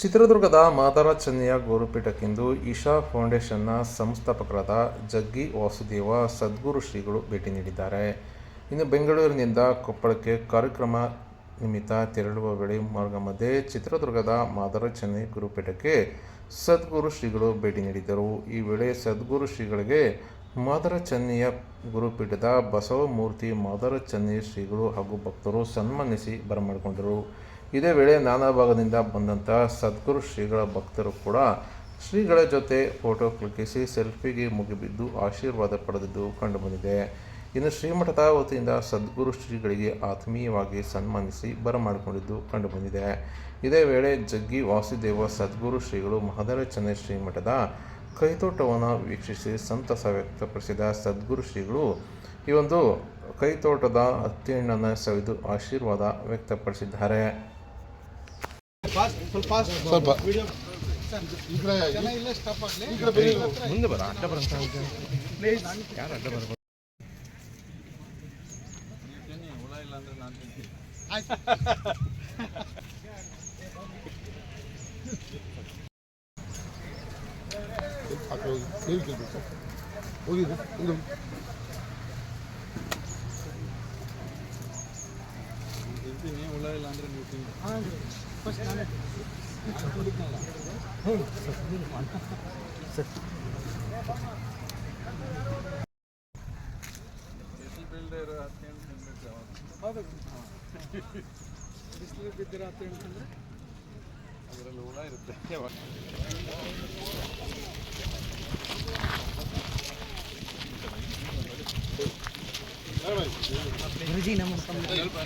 ಚಿತ್ರದುರ್ಗದ ಮಾದಾರ ಚೆನ್ನಯ್ಯ ಗುರುಪೀಠಕ್ಕಿಂದು ಈಶಾ ಫೌಂಡೇಶನ್ನ ಸಂಸ್ಥಾಪಕರಾದ ಜಗ್ಗಿ ವಾಸುದೇವ ಸದ್ಗುರು ಶ್ರೀಗಳು ಭೇಟಿ ನೀಡಿದ್ದಾರೆ. ಇನ್ನು ಬೆಂಗಳೂರಿನಿಂದ ಕೊಪ್ಪಳಕ್ಕೆ ಕಾರ್ಯಕ್ರಮ ನಿಮಿತ್ತ ತೆರಳುವ ವೇಳೆ ಮಾರ್ಗ ಮಧ್ಯೆ ಚಿತ್ರದುರ್ಗದ ಮಾದಾರ ಚೆನ್ನಯ್ಯ ಗುರುಪೀಠಕ್ಕೆ ಸದ್ಗುರು ಶ್ರೀಗಳು ಭೇಟಿ ನೀಡಿದ್ದರು. ಈ ವೇಳೆ ಸದ್ಗುರು ಶ್ರೀಗಳಿಗೆ ಮಾದಾರ ಚೆನ್ನಯ್ಯ ಗುರುಪೀಠದ ಬಸವಮೂರ್ತಿ ಮಾದಾರ ಚೆನ್ನಯ್ಯ ಶ್ರೀಗಳು ಹಾಗೂ ಭಕ್ತರು ಸನ್ಮಾನಿಸಿ ಬರಮಾಡಿಕೊಂಡರು. ಇದೇ ವೇಳೆ ನಾನಾ ಭಾಗದಿಂದ ಬಂದಂಥ ಸದ್ಗುರು ಶ್ರೀಗಳ ಭಕ್ತರು ಕೂಡ ಶ್ರೀಗಳ ಜೊತೆ ಫೋಟೋ ಕ್ಲಿಕ್ಕಿಸಿ ಸೆಲ್ಫಿಗೆ ಮುಗಿಬಿದ್ದು ಆಶೀರ್ವಾದ ಪಡೆದಿದ್ದು ಕಂಡುಬಂದಿದೆ. ಇನ್ನು ಶ್ರೀಮಠದ ವತಿಯಿಂದ ಸದ್ಗುರು ಶ್ರೀಗಳಿಗೆ ಆತ್ಮೀಯವಾಗಿ ಸನ್ಮಾನಿಸಿ ಬರಮಾಡಿಕೊಂಡಿದ್ದು ಕಂಡುಬಂದಿದೆ. ಇದೇ ವೇಳೆ ಜಗ್ಗಿ ವಾಸುದೇವ ಸದ್ಗುರು ಶ್ರೀಗಳು ಮಾದಾರ ಚೆನ್ನಯ್ಯ ಶ್ರೀಮಠದ ಕೈತೋಟವನ್ನು ವೀಕ್ಷಿಸಿ ಸಂತಸ ವ್ಯಕ್ತಪಡಿಸಿದ ಸದ್ಗುರು ಶ್ರೀಗಳು ಈ ಒಂದು ಕೈತೋಟದ ಹತ್ತಿಹಣ್ಣನ್ನು ಸವಿದು ಆಶೀರ್ವಾದ ವ್ಯಕ್ತಪಡಿಸಿದ್ದಾರೆ. ಮುಂದೆ ಬರ ಅಡ್ಡ ಬರಂತ ಯಾರು ಅಡ್ಡ ಬರ ಹುಳ ಇಲ್ಲ ಅಂದ್ರೆ ನೀವು ಬಿಸಿಲು ಬಿದ್ದಿರ ಅಂತಂದ್ರೆ ಅದರಲ್ಲಿ ಹುಳ ಇರುತ್ತೆ.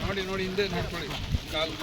ನೋಡಿ ನೋಡಿ ಹಿಂದೆ ನೋಡ್ಕೊಳ್ಳಿ ಕಾಲು